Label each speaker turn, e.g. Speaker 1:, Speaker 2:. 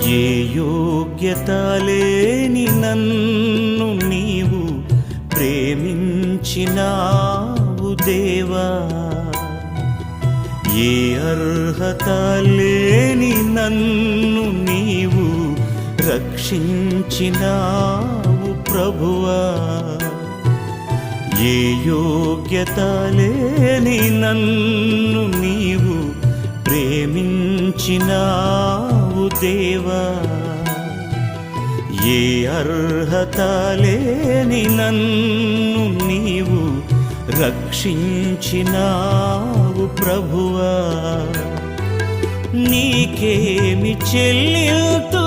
Speaker 1: ఏ యోగ్యత లేని నన్ను నీవు ప్రేమించినావు దేవా, ఏ అర్హత లేని నన్ను నీవు రక్షించినావు ప్రభువా, ఏ యోగ్యత లేని నన్ను నీవు ప్రేమించినావు దేవా, ఏ అర్హత లేని నన్ను నీవు రక్షించినావు ప్రభువా. నీకేమి చెల్లింతు